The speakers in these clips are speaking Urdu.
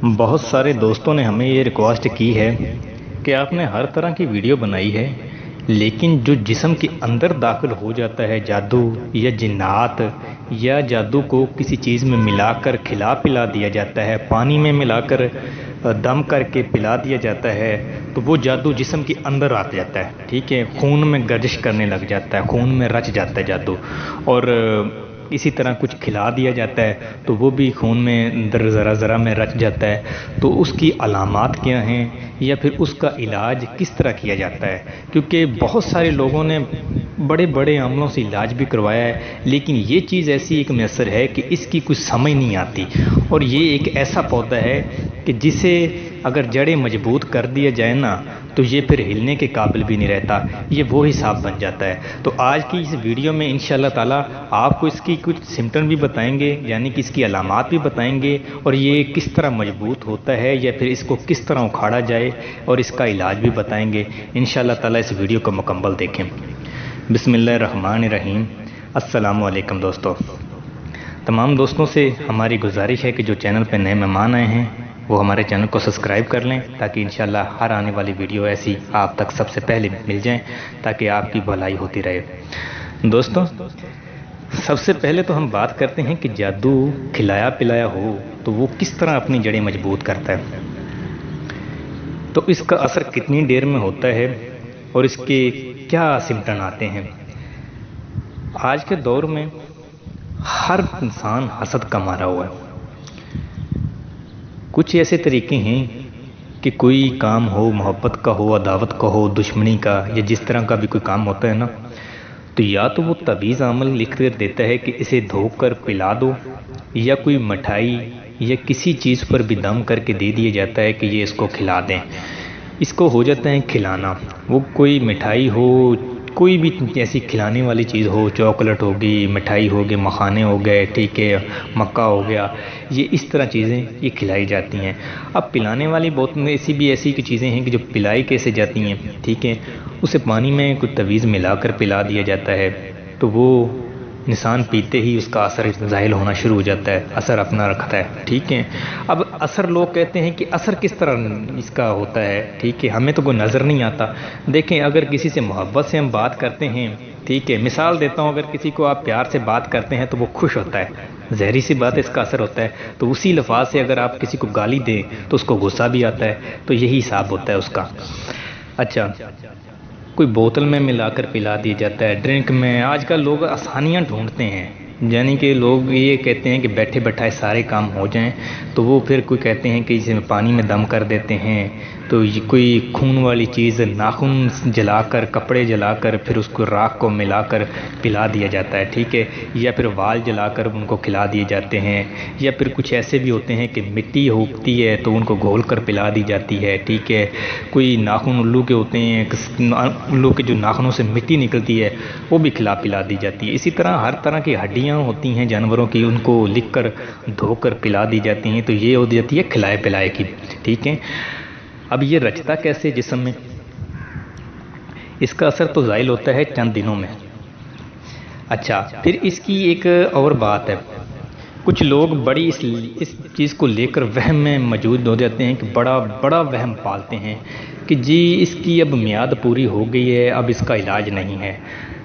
بہت سارے دوستوں نے ہمیں یہ ریکویسٹ کی ہے کہ آپ نے ہر طرح کی ویڈیو بنائی ہے، لیکن جو جسم کے اندر داخل ہو جاتا ہے جادو یا جنات یا جادو کو کسی چیز میں ملا کر کھلا پلا دیا جاتا ہے، پانی میں ملا کر دم کر کے پلا دیا جاتا ہے، تو وہ جادو جسم کے اندر آ جاتا ہے، ٹھیک ہے، خون میں گردش کرنے لگ جاتا ہے، خون میں رچ جاتا ہے جادو، اور اسی طرح کچھ کھلا دیا جاتا ہے تو وہ بھی خون میں اندر ذرا ذرا میں رچ جاتا ہے۔ تو اس کی علامات کیا ہیں یا پھر اس کا علاج کس طرح کیا جاتا ہے؟ کیونکہ بہت سارے لوگوں نے بڑے بڑے عملوں سے علاج بھی کروایا ہے، لیکن یہ چیز ایسی ایک میسر ہے کہ اس کی کچھ سمجھ نہیں آتی، اور یہ ایک ایسا پودا ہے کہ جسے اگر جڑیں مضبوط کر دیا جائے نا تو یہ پھر ہلنے کے قابل بھی نہیں رہتا، یہ وہ حساب بن جاتا ہے۔ تو آج کی اس ویڈیو میں انشاءاللہ تعالی آپ کو اس کی کچھ سمٹم بھی بتائیں گے، یعنی کہ اس کی علامات بھی بتائیں گے، اور یہ کس طرح مضبوط ہوتا ہے یا پھر اس کو کس طرح اکھاڑا جائے، اور اس کا علاج بھی بتائیں گے۔ انشاءاللہ تعالی اس ویڈیو کو مکمل دیکھیں۔ بسم اللہ الرحمن الرحیم۔ السلام علیکم دوستو۔ تمام دوستوں سے ہماری گزارش ہے کہ جو چینل پہ نئے مہمان آئے ہیں وہ ہمارے چینل کو سبسکرائب کر لیں، تاکہ انشاءاللہ ہر آنے والی ویڈیو ایسی آپ تک سب سے پہلے مل جائیں، تاکہ آپ کی بھلائی ہوتی رہے۔ دوستو، سب سے پہلے تو ہم بات کرتے ہیں کہ جادو کھلایا پلایا ہو تو وہ کس طرح اپنی جڑیں مضبوط کرتا ہے، تو اس کا اثر کتنی دیر میں ہوتا ہے اور اس کے کیا سمٹم آتے ہیں۔ آج کے دور میں ہر انسان حسد کا مارا ہوا ہے۔ کچھ ایسے طریقے ہیں کہ کوئی کام ہو، محبت کا ہو، عداوت کا ہو، دشمنی کا، یا جس طرح کا بھی کوئی کام ہوتا ہے نا، تو یا تو وہ تعویذ عمل لکھ کر دیتا ہے کہ اسے دھو کر پلا دو، یا کوئی مٹھائی یا کسی چیز پر بھی دم کر کے دے دیا جاتا ہے کہ یہ اس کو کھلا دیں۔ اس کو ہو جاتا ہے کھلانا، وہ کوئی مٹھائی ہو، کوئی بھی ایسی کھلانے والی چیز ہو، چاکلیٹ ہوگی، مٹھائی ہوگی، مکھانے ہو گئے، ٹھیک ہے، مکہ ہو گیا، یہ اس طرح چیزیں یہ کھلائی جاتی ہیں۔ اب پلانے والی بہت ایسی چیزیں ہیں کہ جو پلائی کیسے جاتی ہیں، ٹھیک ہے، اسے پانی میں کوئی تعویذ ملا کر پلا دیا جاتا ہے، تو وہ انسان پیتے ہی اس کا اثر ظاہر ہونا شروع ہو جاتا ہے، اثر اپنا رکھتا ہے، ٹھیک ہے۔ اب اثر لوگ کہتے ہیں کہ اثر کس طرح اس کا ہوتا ہے، ٹھیک ہے، ہمیں تو کوئی نظر نہیں آتا۔ دیکھیں، اگر کسی سے محبت سے ہم بات کرتے ہیں، ٹھیک ہے، مثال دیتا ہوں، اگر کسی کو آپ پیار سے بات کرتے ہیں تو وہ خوش ہوتا ہے، ظاہری سی بات اس کا اثر ہوتا ہے۔ تو اسی لفظ سے اگر آپ کسی کو گالی دیں تو اس کو غصہ بھی آتا ہے، تو یہی حساب ہوتا ہے اس کا۔ اچھا، کوئی بوتل میں ملا کر پلا دیا جاتا ہے، ڈرنک میں۔ آج کل لوگ آسانیاں ڈھونڈتے ہیں، یعنی کہ لوگ یہ کہتے ہیں کہ بیٹھے بیٹھائے سارے کام ہو جائیں، تو وہ پھر کوئی کہتے ہیں کہ اسے پانی میں دم کر دیتے ہیں، تو یہ کوئی خون والی چیز، ناخن جلا کر، کپڑے جلا کر، پھر اس کو راکھ کو ملا کر پلا دیا جاتا ہے، ٹھیک ہے، یا پھر وال جلا کر ان کو کھلا دیے جاتے ہیں، یا پھر کچھ ایسے بھی ہوتے ہیں کہ مٹی ہوتی ہے تو ان کو گھول کر پلا دی جاتی ہے، ٹھیک ہے۔ کوئی ناخن الو کے ہوتے ہیں، الو کے جو ناخنوں سے مٹی نکلتی ہے وہ بھی کھلا پلا دی جاتی ہے۔ اسی طرح ہر طرح کی ہڈیاں ہوتی ہیں جانوروں کی، ان کو لکھ کر دھو کر پلا دی جاتی ہیں، تو یہ ہو جاتی ہے کھلائے پلائے کی، ٹھیک ہے۔ اب یہ رچتا کیسے جسم میں؟ اس کا اثر تو ظاہر ہوتا ہے چند دنوں میں۔ اچھا، پھر اس کی ایک اور بات ہے، کچھ لوگ بڑی اس چیز کو لے کر وہم میں موجود ہو جاتے ہیں کہ بڑا بڑا وہم پالتے ہیں کہ جی اس کی اب میعاد پوری ہو گئی ہے، اب اس کا علاج نہیں ہے۔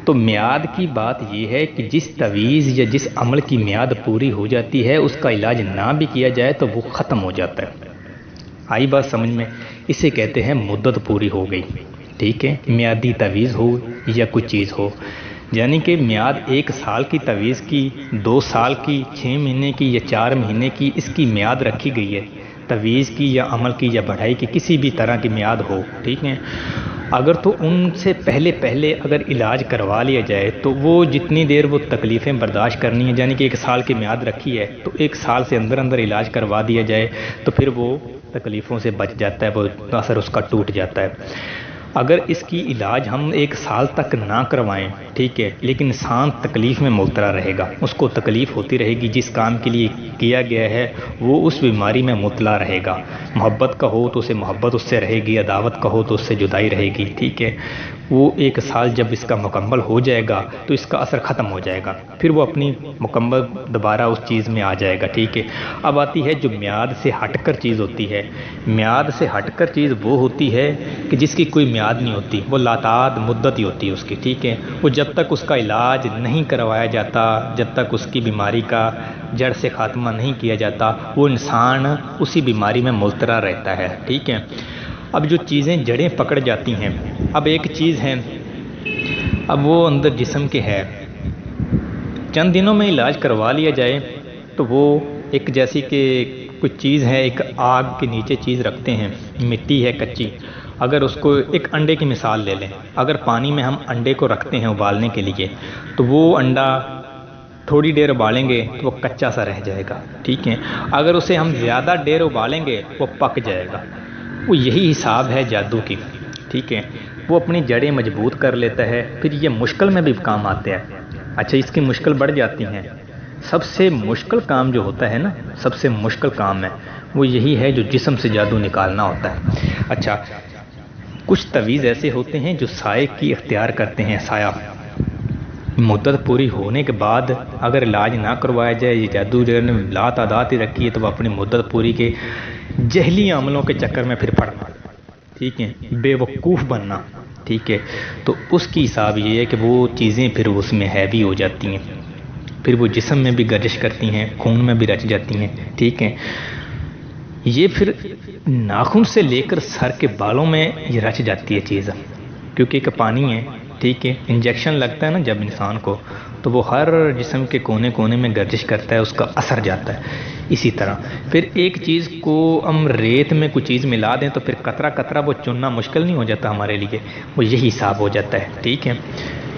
تو میعاد کی بات یہ ہے کہ جس تعویذ یا جس عمل کی میعاد پوری ہو جاتی ہے اس کا علاج نہ بھی کیا جائے تو وہ ختم ہو جاتا ہے۔ آئی بات سمجھ میں؟ اسے کہتے ہیں مدت پوری ہو گئی، ٹھیک ہے، میعادی تعویذ ہو یا کوئی چیز ہو، یعنی کہ میعاد 1 سال کی تعویذ کی، 2 سال کی، 6 مہینے کی یا 4 مہینے کی، اس کی میعاد رکھی گئی ہے، تعویذ کی یا عمل کی یا بڑھائی کی، کسی بھی طرح کی میعاد ہو، ٹھیک ہے۔ اگر تو ان سے پہلے اگر علاج کروا لیا جائے تو وہ جتنی دیر وہ تکلیفیں برداشت کرنی ہیں، یعنی کہ 1 سال کی میعاد رکھی ہے تو 1 سال سے اندر علاج کروا دیا جائے تو پھر وہ تکلیفوں سے بچ جاتا ہے، وہ اثر اس کا ٹوٹ جاتا ہے۔ اگر اس کی علاج ہم 1 سال تک نہ کروائیں، ٹھیک ہے، لیکن انسان تکلیف میں مبتلا رہے گا، اس کو تکلیف ہوتی رہے گی، جس کام کے لیے کیا گیا ہے وہ اس بیماری میں مبتلا رہے گا۔ محبت کا ہو تو اسے محبت اس سے رہے گی، عداوت کا ہو تو اس سے جدائی رہے گی، ٹھیک ہے۔ وہ 1 سال جب اس کا مکمل ہو جائے گا تو اس کا اثر ختم ہو جائے گا، پھر وہ اپنی مکمل دوبارہ اس چیز میں آ جائے گا، ٹھیک ہے۔ اب آتی ہے جو میعاد سے ہٹ کر چیز ہوتی ہے۔ میعاد سے ہٹ کر چیز وہ ہوتی ہے کہ جس کی کوئی میعاد نہیں ہوتی، وہ لاتعداد مدت ہی ہوتی ہے اس کی، ٹھیک ہے۔ وہ جب تک اس کا علاج نہیں کروایا جاتا، جب تک اس کی بیماری کا جڑ سے خاتمہ نہیں کیا جاتا، وہ انسان اسی بیماری میں مبتلا رہتا ہے، ٹھیک ہے۔ اب جو چیزیں جڑیں پکڑ جاتی ہیں، اب ایک چیز ہے، اب وہ اندر جسم کے ہے، چند دنوں میں علاج کروا لیا جائے تو وہ ایک جیسی کہ کچھ چیز ہے، ایک آگ کے نیچے چیز رکھتے ہیں، مٹی ہے کچی، اگر اس کو ایک انڈے کی مثال لے لیں، اگر پانی میں ہم انڈے کو رکھتے ہیں ابالنے کے لیے تو وہ انڈا تھوڑی دیر ابالیں گے تو وہ کچا سا رہ جائے گا، ٹھیک ہے۔ اگر اسے ہم زیادہ دیر ابالیں گے وہ پک جائے گا۔ وہ یہی حساب ہے جادو کی، ٹھیک ہے۔ وہ اپنی جڑیں مضبوط کر لیتا ہے، پھر یہ مشکل میں بھی کام آتے ہیں۔ اچھا، اس کی مشکل بڑھ جاتی ہیں۔ سب سے مشکل کام جو ہوتا ہے نا، سب سے مشکل کام ہے وہ یہی ہے جو جسم سے جادو نکالنا ہوتا ہے۔ اچھا، کچھ تعویذ ایسے ہوتے ہیں جو سائے کی اختیار کرتے ہیں، سایہ۔ مدت پوری ہونے کے بعد اگر علاج نہ کروایا جائے، یہ جادو جو نے لا تعداد ہی رکھی ہے، تو وہ اپنی مدت پوری کے جہلی عملوں کے چکر میں پھر پڑنا، ٹھیک ہے، بے وقوف بننا، ٹھیک ہے۔ تو اس کی حساب یہ ہے کہ وہ چیزیں پھر اس میں ہیوی ہو جاتی ہیں، پھر وہ جسم میں بھی گردش کرتی ہیں، خون میں بھی رچ جاتی ہیں، ٹھیک ہے۔ یہ پھر ناخن سے لے کر سر کے بالوں میں یہ رچ جاتی ہے چیز، کیونکہ ایک پانی ہے، ٹھیک ہے۔ انجیکشن لگتا ہے نا جب انسان کو، تو وہ ہر جسم کے کونے کونے میں گردش کرتا ہے، اس کا اثر جاتا ہے۔ اسی طرح پھر ایک چیز کو ہم ریت میں کوئی چیز ملا دیں تو پھر قطرہ قطرہ وہ چننا مشکل نہیں ہو جاتا ہمارے لیے، وہ یہی حساب ہو جاتا ہے، ٹھیک ہے۔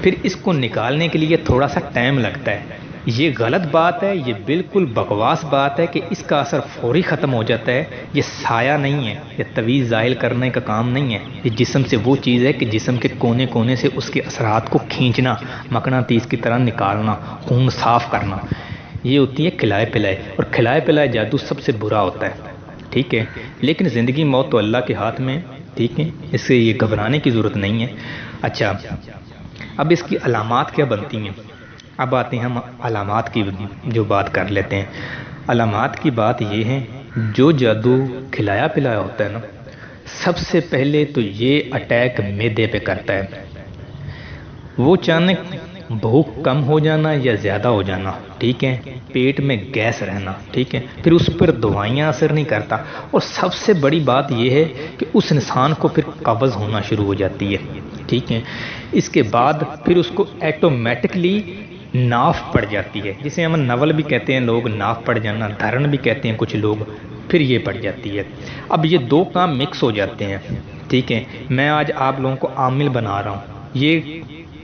پھر اس کو نکالنے کے لیے تھوڑا سا ٹائم لگتا ہے۔ یہ غلط بات ہے، یہ بالکل بکواس بات ہے کہ اس کا اثر فوری ختم ہو جاتا ہے۔ یہ سایہ نہیں ہے، یہ تعویذ ظاہر کرنے کا کام نہیں ہے۔ یہ جسم سے وہ چیز ہے کہ جسم کے کونے کونے سے اس کے اثرات کو کھینچنا، مقناطیس کی طرح نکالنا، خون صاف کرنا، یہ ہوتی ہے کھلائے پلائے۔ اور کھلائے پلائے جادو سب سے برا ہوتا ہے، ٹھیک ہے۔ لیکن زندگی موت تو اللہ کے ہاتھ میں، ٹھیک ہے، اس سے یہ گھبرانے کی ضرورت نہیں ہے۔ اچھا، اب اس کی علامات کیا بنتی ہیں؟ اب آتے ہیں ہم علامات کی جو بات کر لیتے ہیں۔ علامات کی بات یہ ہے، جو جادو کھلایا پلایا ہوتا ہے نا، سب سے پہلے تو یہ اٹیک معدے پہ کرتا ہے۔ وہ اچانک بھوک کم ہو جانا یا زیادہ ہو جانا، ٹھیک ہے، پیٹ میں گیس رہنا، ٹھیک ہے، پھر اس پر دوائیاں اثر نہیں کرتا، اور سب سے بڑی بات یہ ہے کہ اس انسان کو پھر قبض ہونا شروع ہو جاتی ہے، ٹھیک ہے۔ اس کے بعد پھر اس کو ایٹومیٹکلی ناف پڑ جاتی ہے، جسے ہم نول بھی کہتے ہیں لوگ، ناف پڑ جانا، دھرن بھی کہتے ہیں کچھ لوگ، پھر یہ پڑ جاتی ہے۔ اب یہ دو کام مکس ہو جاتے ہیں، ٹھیک ہے۔ میں آج آپ لوگوں کو عامل بنا رہا ہوں، یہ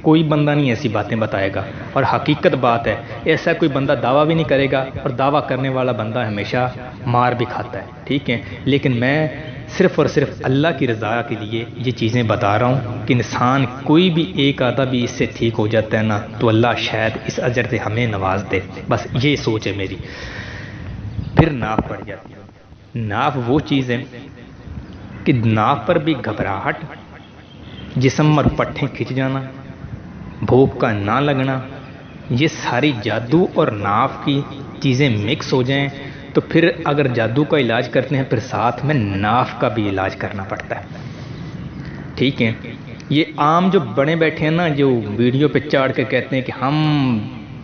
کوئی بندہ نہیں ایسی باتیں بتائے گا، اور حقیقت بات ہے، ایسا کوئی بندہ دعویٰ بھی نہیں کرے گا، اور دعویٰ کرنے والا بندہ ہمیشہ مار بھی کھاتا ہے، ٹھیک ہے۔ لیکن میں صرف اور صرف اللہ کی رضا کے لیے یہ چیزیں بتا رہا ہوں کہ انسان کوئی بھی ایک آدھا بھی اس سے ٹھیک ہو جاتا ہے نا، تو اللہ شاید اس اجر سے ہمیں نواز دے، بس یہ سوچ ہے میری۔ پھر ناف پڑ جاتی ہے۔ ناف وہ چیز ہے کہ ناف پر بھی گھبراہٹ، جسم اور پٹھیں کھنچ جانا، بھوک کا نہ لگنا، یہ ساری جادو اور ناف کی چیزیں مکس ہو جائیں تو پھر اگر جادو کا علاج کرتے ہیں پھر ساتھ میں ناف کا بھی علاج کرنا پڑتا ہے، ٹھیک ہے۔ یہ عام جو بڑے بیٹھے ہیں نا، جو ویڈیو پہ چڑھ کے کہتے ہیں کہ ہم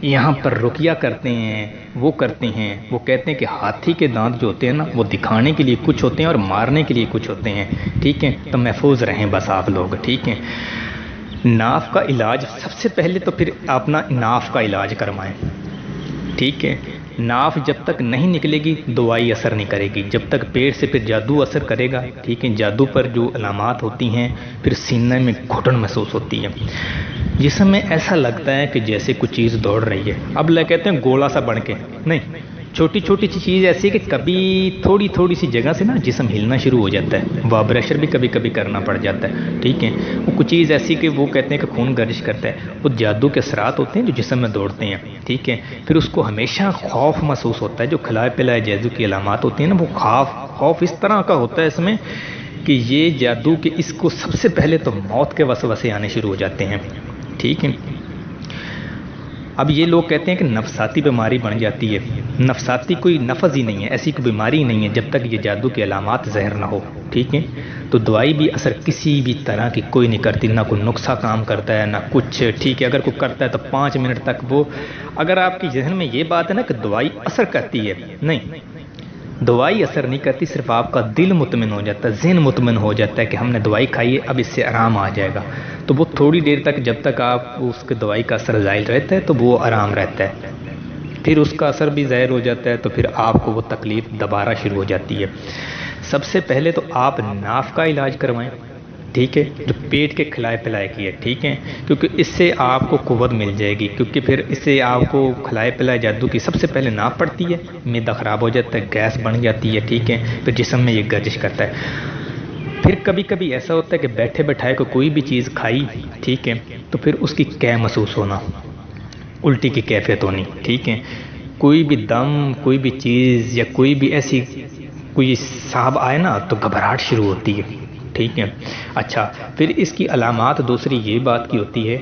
یہاں پر رقیہ کرتے ہیں، وہ کرتے ہیں، وہ کہتے ہیں کہ ہاتھی کے دانت جو ہوتے ہیں نا، وہ دکھانے کے لیے کچھ ہوتے ہیں اور مارنے کے لیے کچھ ہوتے ہیں، ٹھیک ہے۔ تو محفوظ رہیں بس آپ لوگ، ٹھیک ہے۔ ناف کا علاج سب سے پہلے تو پھر اپنا ناف کا علاج کروائیں، ٹھیک ہے۔ ناف جب تک نہیں نکلے گی دوائی اثر نہیں کرے گی، جب تک پیٹ سے پھر جادو اثر کرے گا، ٹھیک ہے۔ جادو پر جو علامات ہوتی ہیں، پھر سینے میں گھٹن محسوس ہوتی ہے، جسم میں ایسا لگتا ہے کہ جیسے کچھ چیز دوڑ رہی ہے۔ اب لے کہتے ہیں گولا سا بن کے نہیں، چھوٹی چھوٹی سی چیز ایسی ہے کہ کبھی تھوڑی تھوڑی سی جگہ سے نا جسم ہلنا شروع ہو جاتا ہے، وائبریشن بھی کبھی کبھی کرنا پڑ جاتا ہے، ٹھیک ہے۔ وہ کچھ چیز ایسی کہ وہ کہتے ہیں کہ خون گردش کرتا ہے، وہ جادو کے اثرات ہوتے ہیں جو جسم میں دوڑتے ہیں، ٹھیک ہے۔ پھر اس کو ہمیشہ خوف محسوس ہوتا ہے، جو کھلائے پلائے جادو کی علامات ہوتی ہیں نا، وہ خوف اس طرح کا ہوتا ہے اس میں کہ یہ جادو کہ اس کو سب سے پہلے تو موت کے وسوسے آنے شروع ہو جاتے ہیں، ٹھیک ہے۔ اب یہ لوگ کہتے ہیں کہ نفساتی بیماری بن جاتی ہے، نفساتی کوئی نفس ہی نہیں ہے، ایسی کوئی بیماری ہی نہیں ہے جب تک یہ جادو کی علامات ظاہر نہ ہو، ٹھیک ہے۔ تو دوائی بھی اثر کسی بھی طرح کی کوئی نہیں کرتی، نہ کوئی نسخہ کام کرتا ہے نہ کچھ، ٹھیک ہے۔ اگر کوئی کرتا ہے تو 5 منٹ تک وہ، اگر آپ کی ذہن میں یہ بات ہے نا کہ دوائی اثر کرتی ہے، نہیں، دوائی اثر نہیں کرتی، صرف آپ کا دل مطمئن ہو جاتا ہے، ذہن مطمئن ہو جاتا ہے کہ ہم نے دوائی کھائی ہے، اب اس سے آرام آ جائے گا۔ تو وہ تھوڑی دیر تک جب تک آپ اس کے دوائی کا اثر ظاہر رہتا ہے تو وہ آرام رہتا ہے، پھر اس کا اثر بھی ظاہر ہو جاتا ہے تو پھر آپ کو وہ تکلیف دوبارہ شروع ہو جاتی ہے۔ سب سے پہلے تو آپ ناف کا علاج کروائیں، ٹھیک ہے، جو پیٹ کے کھلائے پلائے کی ہے، ٹھیک ہے، کیونکہ اس سے آپ کو قوت مل جائے گی، کیونکہ پھر اس سے آپ کو کھلائے پلائے جادو کی سب سے پہلے ناف پڑتی ہے، معدہ خراب ہو جاتا ہے، گیس بن جاتی ہے، ٹھیک ہے، پھر جسم میں یہ گردش کرتا ہے۔ پھر کبھی کبھی ایسا ہوتا ہے کہ بیٹھے بیٹھائے کو کوئی بھی چیز کھائی، ٹھیک ہے، تو پھر اس کی کیف محسوس ہونا، الٹی کی کیفیت ہونی، ٹھیک ہے، کوئی بھی دم، کوئی بھی چیز یا کوئی بھی ایسی کوئی صاحب آئے نا تو گھبراہٹ شروع ہوتی ہے، ٹھیک ہے۔ اچھا، پھر اس کی علامات دوسری یہ بات کی ہوتی ہے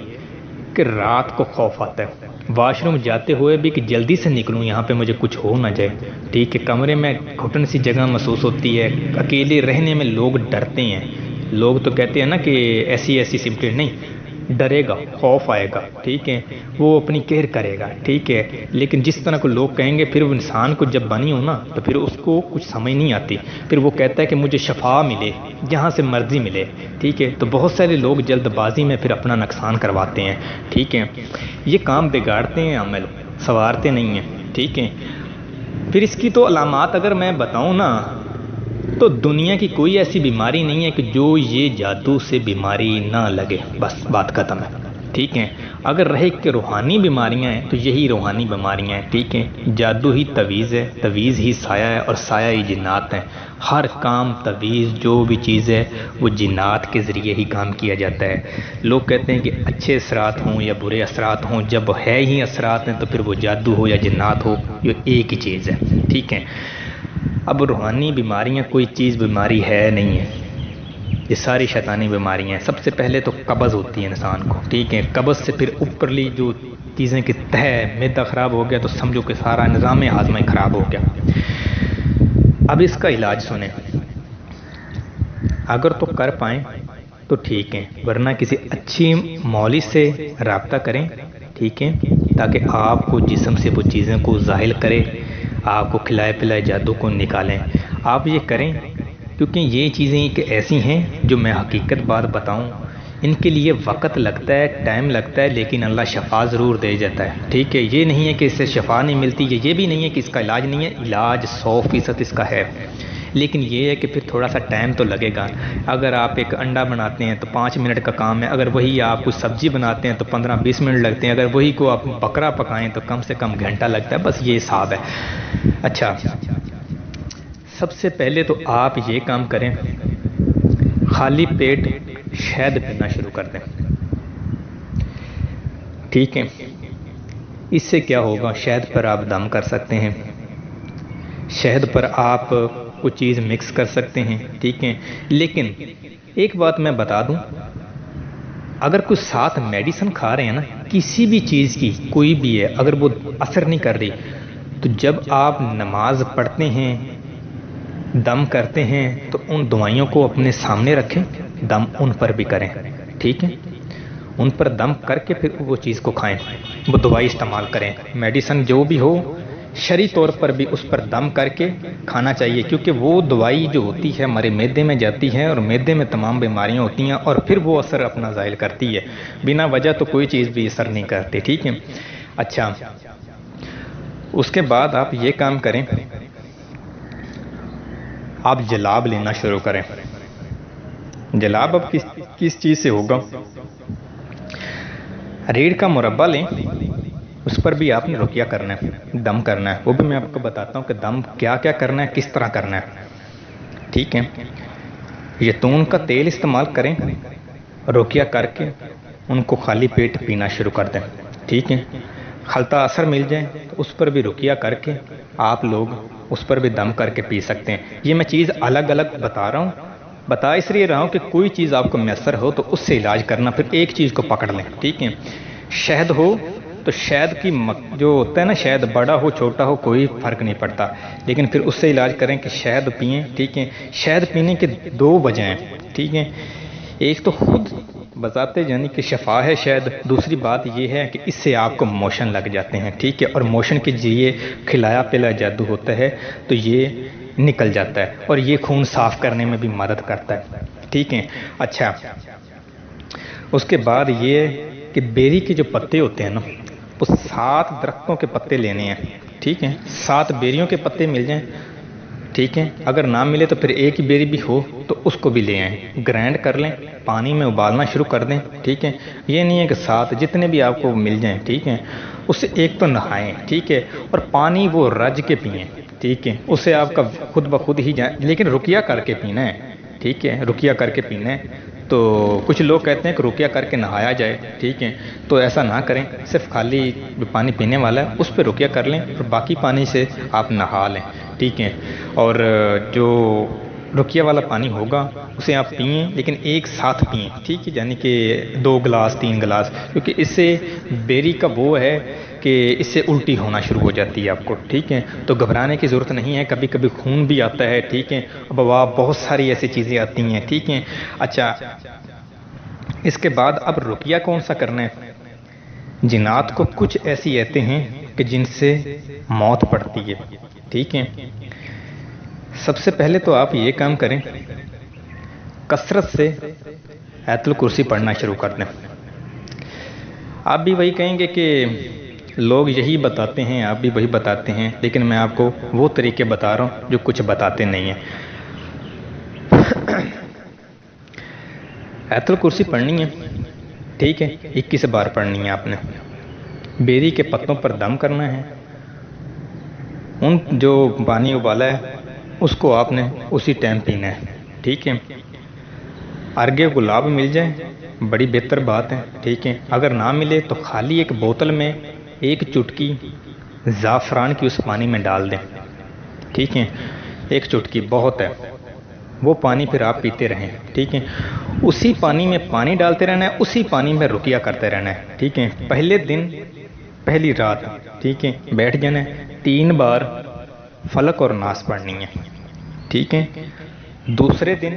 کہ رات کو خوف آتا ہے، واش روم جاتے ہوئے بھی کہ جلدی سے نکلوں، یہاں پہ مجھے کچھ ہو نہ جائے، ٹھیک ہے، کمرے میں گھٹن سی جگہ محسوس ہوتی ہے، اکیلے رہنے میں لوگ ڈرتے ہیں، لوگ تو کہتے ہیں نا کہ ایسی ایسی سمٹیں، نہیں، ڈرے گا، خوف آئے گا، ٹھیک ہے، وہ اپنی کیئر کرے گا، ٹھیک ہے، لیکن جس طرح کو لوگ کہیں گے پھر وہ انسان کو جب بنی ہو نا تو پھر اس کو کچھ سمجھ نہیں آتی، پھر وہ کہتا ہے کہ مجھے شفا ملے، جہاں سے مرضی ملے، ٹھیک ہے، تو بہت سارے لوگ جلد بازی میں پھر اپنا نقصان کرواتے ہیں، ٹھیک ہے، یہ کام بگاڑتے ہیں، عمل سنوارتے نہیں ہیں، ٹھیک ہے۔ پھر اس کی تو علامات اگر میں بتاؤں نا تو دنیا کی کوئی ایسی بیماری نہیں ہے کہ جو یہ جادو سے بیماری نہ لگے، بس بات ختم ہے، ٹھیک ہے۔ اگر رہے کہ روحانی بیماریاں ہیں تو یہی روحانی بیماریاں ہیں، ٹھیک ہے۔ جادو ہی تویز ہے، تویز ہی سایہ ہے اور سایہ ہی جنات ہیں، ہر کام تویز جو بھی چیز ہے وہ جنات کے ذریعے ہی کام کیا جاتا ہے۔ لوگ کہتے ہیں کہ اچھے اثرات ہوں یا برے اثرات ہوں، جب ہے ہی اثرات ہیں تو پھر وہ جادو ہو یا جنات ہو، یہ ایک ہی چیز ہے، ٹھیک ہے۔ اب روحانی بیماریاں کوئی چیز بیماری ہے نہیں ہے، یہ ساری شیطانی بیماریاں ہیں۔ سب سے پہلے تو قبض ہوتی ہے انسان کو، ٹھیک ہے، قبض سے پھر اوپرلی جو چیزیں کی تہ، معدہ خراب ہو گیا تو سمجھو کہ سارا نظام ہاضمہ خراب ہو گیا۔ اب اس کا علاج سنیں، اگر تو کر پائیں تو ٹھیک ہے، ورنہ کسی اچھی مولوی سے رابطہ کریں، ٹھیک ہے، تاکہ آپ کو جسم سے وہ چیزیں کو زائل کرے، آپ کو کھلائے پلائے جادو کو نکالیں۔ آپ یہ کریں کیونکہ یہ چیزیں ایک ایسی ہیں جو میں حقیقت بات بتاؤں، ان کے لیے وقت لگتا ہے، ٹائم لگتا ہے، لیکن اللہ شفا ضرور دے جاتا ہے، ٹھیک ہے۔ یہ نہیں ہے کہ اس سے شفا نہیں ملتی، یہ بھی نہیں ہے کہ اس کا علاج نہیں ہے، علاج 100% اس کا ہے، لیکن یہ ہے کہ پھر تھوڑا سا ٹائم تو لگے گا۔ اگر آپ ایک انڈا بناتے ہیں تو 5 منٹ کا کام ہے، اگر وہی آپ کچھ سبزی بناتے ہیں تو 15-20 منٹ لگتے ہیں، اگر وہی کو آپ بکرا پکائیں تو کم سے کم گھنٹہ لگتا ہے، بس یہ حساب ہے۔ اچھا، سب سے پہلے تو آپ یہ کام کریں، خالی پیٹ شہد پینا شروع کر دیں، ٹھیک ہے۔ اس سے کیا ہوگا، شہد پر آپ دم کر سکتے ہیں، شہد پر آپ کوئی چیز مکس کر سکتے ہیں، ٹھیک ہے۔ لیکن ایک بات میں بتا دوں، اگر کوئی ساتھ میڈیسن کھا رہے ہیں نا کسی بھی چیز کی، کوئی بھی ہے، اگر وہ اثر نہیں کر رہی تو جب آپ نماز پڑھتے ہیں، دم کرتے ہیں تو ان دوائیوں کو اپنے سامنے رکھیں، دم ان پر بھی کریں، ٹھیک ہے، ان پر دم کر کے پھر وہ چیز کو کھائیں، وہ دوائی استعمال کریں، میڈیسن جو بھی ہو شرعی طور پر بھی اس پر دم کر کے کھانا چاہیے، کیونکہ وہ دوائی جو ہوتی ہے ہمارے معدے میں جاتی ہے اور معدے میں تمام بیماریاں ہوتی ہیں اور پھر وہ اثر اپنا ظاہر کرتی ہے، بنا وجہ تو کوئی چیز بھی اثر نہیں کرتی، ٹھیک ہے۔ اچھا، اس کے بعد آپ یہ کام کریں، آپ جلاب لینا شروع کریں۔ جلاب اب کس چیز سے ہوگا، ریڑھ کا مربع لیں، اس پر بھی آپ نے رقیہ کرنا ہے، دم کرنا ہے، وہ بھی میں آپ کو بتاتا ہوں کہ دم کیا کیا کرنا ہے، کس طرح کرنا ہے، ٹھیک ہے۔ زیتون کا تیل استعمال کریں، رقیہ کر کے ان کو خالی پیٹ پینا شروع کر دیں، ٹھیک ہے۔ خلطہ اثر مل جائے تو اس پر بھی رقیہ کر کے آپ لوگ اس پر بھی دم کر کے پی سکتے ہیں۔ یہ میں چیز الگ الگ بتا رہا ہوں بتا اس لیے رہا ہوں کہ کوئی چیز آپ کو میسر ہو تو اس سے علاج کرنا، پھر ایک چیز کو پکڑ لیں، ٹھیک ہے؟ شہد ہو تو شہد کی جو ہوتا ہے نا، شہد بڑا ہو چھوٹا ہو کوئی فرق نہیں پڑتا، لیکن پھر اس سے علاج کریں کہ شہد پئیں، ٹھیک ہے؟ شہد پینے کے دو وجہ ہیں، ٹھیک ہے؟ ایک تو خود بذات یعنی کہ شفا ہے شہد، دوسری بات یہ ہے کہ اس سے آپ کو موشن لگ جاتے ہیں، ٹھیک ہے؟ اور موشن کے ذریعے کھلایا پلایا جادو ہوتا ہے تو یہ نکل جاتا ہے، اور یہ خون صاف کرنے میں بھی مدد کرتا ہے، ٹھیک ہے؟ اچھا، اس کے بعد یہ کہ بیری کے جو پتے ہوتے ہیں نا، وہ 7 درختوں کے پتے لینے ہیں، ٹھیک ہے؟ 7 بیریوں کے پتے مل جائیں، ٹھیک ہے؟ اگر نہ ملے تو پھر ایک ہی بیری بھی ہو تو اس کو بھی لے آئیں، گرائنڈ کر لیں، پانی میں ابالنا شروع کر دیں، ٹھیک ہے؟ یہ نہیں ہے کہ 7 جتنے بھی آپ کو مل جائیں، ٹھیک ہے؟ اس سے ایک تو نہائیں، ٹھیک ہے؟ اور پانی وہ رج کے پئیں، ٹھیک ہے؟ اس سے آپ کا خود بخود ہی جائے، لیکن رقیہ کر کے پینا ہے، ٹھیک ہے؟ رقیہ کر کے پینا ہے۔ تو کچھ لوگ کہتے ہیں کہ رقیہ کر کے نہایا جائے، ٹھیک ہے؟ تو ایسا نہ کریں، صرف خالی جو پانی پینے والا ہے اس پہ رقیہ کر لیں اور باقی پانی سے آپ نہا لیں، ٹھیک ہے؟ اور جو رقیہ والا پانی ہوگا اسے آپ پئیں، لیکن ایک ساتھ پئیں، ٹھیک ہے؟ یعنی کہ 2 گلاس 3 گلاس، کیونکہ اس سے بیری کا وہ ہے کہ اس سے الٹی ہونا شروع ہو جاتی ہے آپ کو، ٹھیک ہے؟ تو گھبرانے کی ضرورت نہیں ہے، کبھی کبھی خون بھی آتا ہے، ٹھیک ہے؟ ابوا بہت ساری ایسی چیزیں آتی ہیں، ٹھیک ہیں؟ اچھا، اس کے بعد اب رقیہ کون سا کرنا ہے؟ جنات کو کچھ ایسی آتے ہیں کہ جن سے موت پڑتی ہے، ٹھیک ہے؟ سب سے پہلے تو آپ یہ کام کریں، کثرت سے آیت الکرسی پڑھنا شروع کر دیں۔ آپ بھی وہی کہیں گے کہ لوگ یہی بتاتے ہیں، آپ بھی وہی بتاتے ہیں، لیکن میں آپ کو وہ طریقے بتا رہا ہوں جو کچھ بتاتے نہیں ہیں۔ آیت الکرسی پڑھنی ہے، ٹھیک ہے؟ 21 بار پڑھنی ہے آپ نے۔ بیری کے پتوں پر دم کرنا ہے، ان جو پانی ابالا ہے اس کو آپ نے اسی ٹائم پینا ہے، ٹھیک ہے؟ ارگے گلاب مل جائے بڑی بہتر بات ہے، ٹھیک ہے؟ اگر نہ ملے تو خالی ایک بوتل میں 1 چٹکی زعفران کی اس پانی میں ڈال دیں، ٹھیک ہے؟ 1 چٹکی بہت ہے، وہ پانی پھر آپ پیتے رہیں، ٹھیک ہے؟ اسی پانی میں پانی ڈالتے رہنا ہے، اسی پانی میں رقیہ کرتے رہنا ہے، ٹھیک ہے؟ پہلے دن پہلی رات، ٹھیک ہے؟ بیٹھ جانا ہے، 3 بار فلق اور ناس پڑھنی ہے، ٹھیک ہے؟ دوسرے دن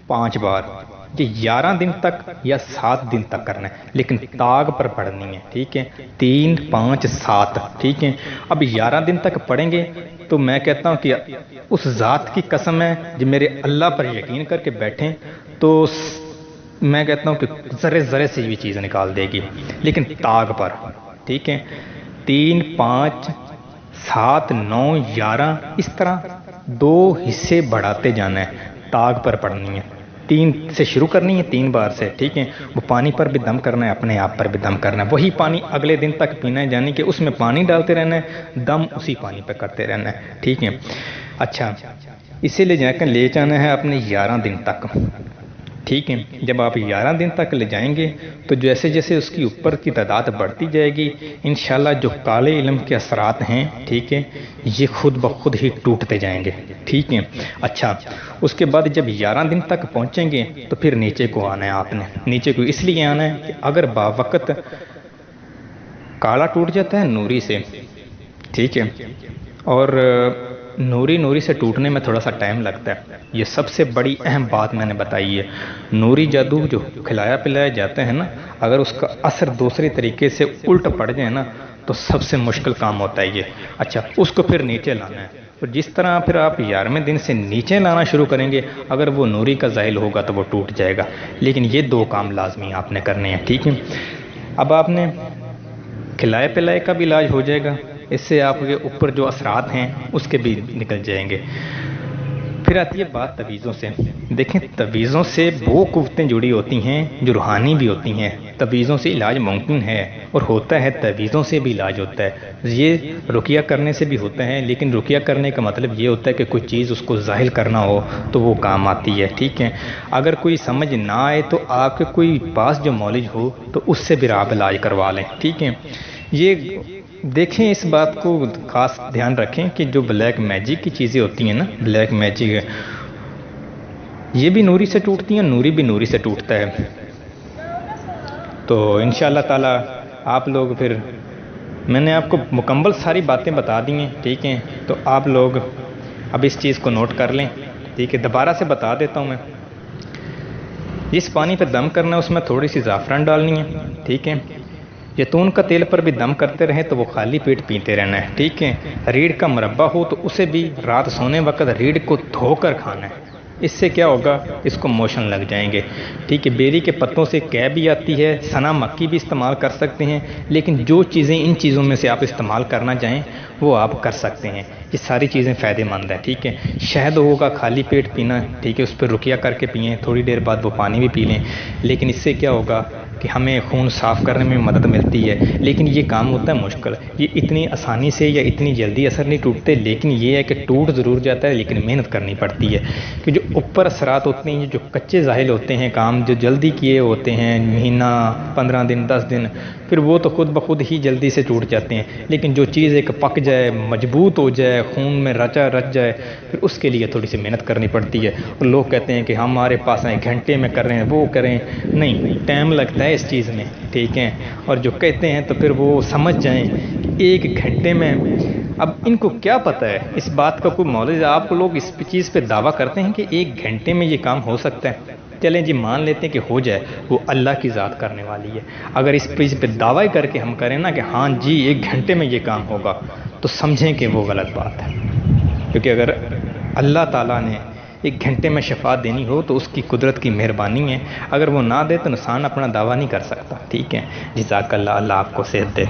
5 بار، یہ 11 دن تک یا 7 دن تک کرنا ہے، لیکن تاغ پر پڑھنی ہے، ٹھیک ہے؟ 3 5 7، ٹھیک ہے؟ اب 11 دن تک پڑھیں گے تو میں کہتا ہوں کہ اس ذات کی قسم ہے جو میرے اللہ پر یقین کر کے بیٹھیں تو میں کہتا ہوں کہ ذرے ذرے سے بھی چیز نکال دے گی، لیکن تاغ پر، ٹھیک ہے؟ 3 5 7 9 11 اس طرح 2 حصے بڑھاتے جانا ہے، تاغ پر پڑھنی ہے، 3 سے شروع کرنی ہے، 3 بار سے، ٹھیک ہے؟ وہ پانی پر بھی دم کرنا ہے، اپنے آپ پر بھی دم کرنا ہے، وہی پانی اگلے دن تک پینا ہے، یعنی کہ اس میں پانی ڈالتے رہنا ہے، دم اسی پانی پہ کرتے رہنا ہے، ٹھیک ہے؟ اچھا، اسے لے جانا ہے اپنے 11 دن تک، ٹھیک ہے؟ جب آپ 11 دن تک لے جائیں گے تو جیسے جیسے اس کی اوپر کی تعداد بڑھتی جائے گی، انشاءاللہ جو کالے علم کے اثرات ہیں، ٹھیک ہے، یہ خود بخود ہی ٹوٹتے جائیں گے، ٹھیک ہے؟ اچھا، اس کے بعد جب 11 دن تک پہنچیں گے تو پھر نیچے کو آنا ہے آپ نے، نیچے کو اس لیے آنا ہے کہ اگر باوقت کالا ٹوٹ جاتا ہے نوری سے، ٹھیک ہے؟ اور نوری سے ٹوٹنے میں تھوڑا سا ٹائم لگتا ہے، یہ سب سے بڑی اہم بات میں نے بتائی ہے۔ نوری جادو جو کھلایا پلایا جاتا ہے نا، اگر اس کا اثر دوسرے طریقے سے الٹ پڑ جائے نا تو سب سے مشکل کام ہوتا ہے یہ۔ اچھا، اس کو پھر نیچے لانا ہے، اور جس طرح پھر آپ 11ویں دن سے نیچے لانا شروع کریں گے، اگر وہ نوری کا زائل ہوگا تو وہ ٹوٹ جائے گا، لیکن یہ 2 کام لازمی آپ نے کرنے ہیں، ٹھیک ہے؟ اب آپ نے کھلائے پلائے کا بھی علاج ہو جائے گا، اس سے آپ کے اوپر جو اثرات ہیں اس کے بھی نکل جائیں گے۔ پھر آتی ہے بات تعویذوں سے۔ دیکھیں، تعویذوں سے وہ قوتیں جڑی ہوتی ہیں جو روحانی بھی ہوتی ہیں، تعویذوں سے علاج ممکن ہے اور ہوتا ہے، تعویذوں سے بھی علاج ہوتا ہے، یہ رقیہ کرنے سے بھی ہوتا ہے، لیکن رقیہ کرنے کا مطلب یہ ہوتا ہے کہ کوئی چیز اس کو ظاہر کرنا ہو تو وہ کام آتی ہے، ٹھیک ہے؟ اگر کوئی سمجھ نہ آئے تو آپ کے کوئی پاس جو مولج ہو تو اس سے بھی آپ علاج کروا لیں، ٹھیک ہے؟ یہ دیکھیں، اس بات کو خاص دھیان رکھیں کہ جو بلیک میجک کی چیزیں ہوتی ہیں نا، بلیک میجک یہ بھی نوری سے ٹوٹتی ہیں، نوری بھی نوری سے ٹوٹتا ہے۔ تو انشاءاللہ تعالی آپ لوگ پھر، میں نے آپ کو مکمل ساری باتیں بتا دی ہیں، ٹھیک ہیں، تو آپ لوگ اب اس چیز کو نوٹ کر لیں، ٹھیک ہے۔ دوبارہ سے بتا دیتا ہوں میں، جس پانی پہ دم کرنا ہے اس میں تھوڑی سی زعفران ڈالنی ہے، ٹھیک ہے۔ زیتون کا تیل پر بھی دم کرتے رہیں تو وہ خالی پیٹ پیتے رہنا ہے، ٹھیک ہے۔ ریڑھ کا مربع ہو تو اسے بھی رات سونے وقت ریڑھ کو دھو کر کھانا ہے، اس سے کیا ہوگا، اس کو موشن لگ جائیں گے، ٹھیک ہے۔ بیری کے پتوں سے کی بھی آتی ہے، سنا مکی بھی استعمال کر سکتے ہیں، لیکن جو چیزیں ان چیزوں میں سے آپ استعمال کرنا چاہیں وہ آپ کر سکتے ہیں، یہ ساری چیزیں فائدہ مند ہیں، ٹھیک ہے۔ شہد ہوگا خالی پیٹ پینا، ٹھیک ہے، اس پہ رقیہ کر کے پئیں، تھوڑی دیر بعد وہ پانی بھی پی لیں، لیکن اس سے کیا ہوگا کہ ہمیں خون صاف کرنے میں مدد ملتی ہے، لیکن یہ کام ہوتا ہے مشکل، یہ اتنی آسانی سے یا اتنی جلدی اثر نہیں ٹوٹتے، لیکن یہ ہے کہ ٹوٹ ضرور جاتا ہے، لیکن محنت کرنی پڑتی ہے، کہ جو اوپر اثرات ہوتے ہیں، جو کچے ظاہر ہوتے ہیں کام جو جلدی کیے ہوتے ہیں، مہینہ 15 دن 10 دن، پھر وہ تو خود بخود ہی جلدی سے ٹوٹ جاتے ہیں، لیکن جو چیز ایک پک جائے، مضبوط ہو جائے، خون میں رچ جائے، پھر اس کے لیے تھوڑی سی محنت کرنی پڑتی ہے۔ اور لوگ کہتے ہیں کہ ہمارے پاس ہیں گھنٹے میں کر رہے ہیں، وہ کریں، نہیں، ٹائم لگتا ہے اس چیز میں، ٹھیک ہے۔ اور جو کہتے ہیں تو پھر وہ سمجھ جائیں کہ 1 گھنٹے میں، اب ان کو کیا پتہ ہے اس بات کا کوئی نالج، آپ لوگ اس چیز پہ دعویٰ کرتے ہیں کہ 1 گھنٹے میں یہ کام ہو سکتا ہے، چلیں جی مان لیتے ہیں کہ ہو جائے، وہ اللہ کی ذات کرنے والی ہے۔ اگر اس چیز پہ دعویٰ کر کے ہم کریں نا کہ ہاں جی 1 گھنٹے میں یہ کام ہوگا، تو سمجھیں کہ وہ غلط بات ہے، کیونکہ اگر اللہ تعالیٰ نے 1 گھنٹے میں شفا دینی ہو تو اس کی قدرت کی مہربانی ہے، اگر وہ نہ دے تو انسان اپنا دعویٰ نہیں کر سکتا، ٹھیک ہے۔ جزاک اللہ، اللہ آپ کو صحت دے۔